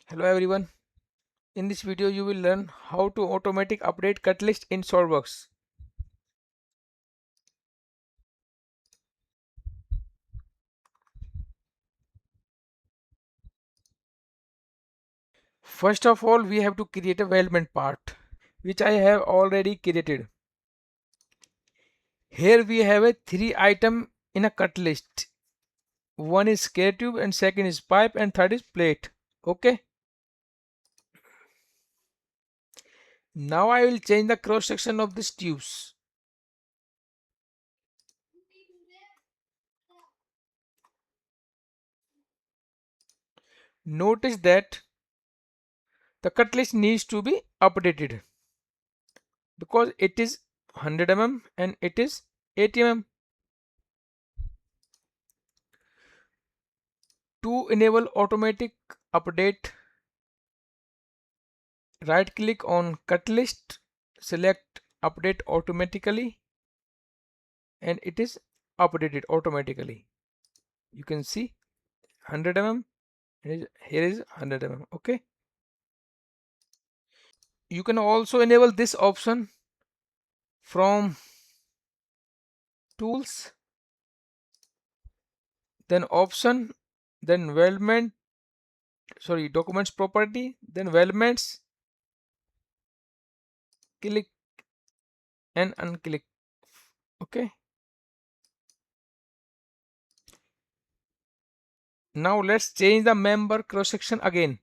Hello everyone. In this video you will learn how to automatic update cut list in SOLIDWORKS. First of all, we have to create a weldment part, which I have already created. Here we have a 3 item in a cut list. One is scare tube and second is pipe and third is plate. Okay. Now I will change the cross section of these tubes. Notice that the cut list needs to be updated because it is 100 mm and it is 80 mm. To enable automatic update, right click on cut list, select update automatically, and it is updated automatically. You can see 100 mm, and here is 100 mm. Okay. You can also enable this option from tools, then option, then documents property, then weldments, click and unclick. Okay. Now let's change the member cross section again.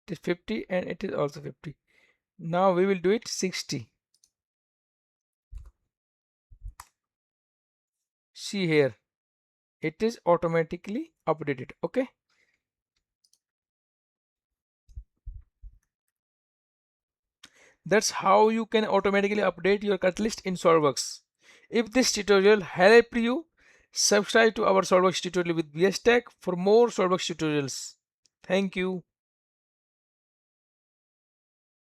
It is 50 and it is also 50. Now we will do it 60. See here, it is automatically updated. Okay. That's how you can automatically update your cut list in SOLIDWORKS. If this tutorial helped you, subscribe to our SOLIDWORKS tutorial with BS Tech for more SOLIDWORKS tutorials. Thank you.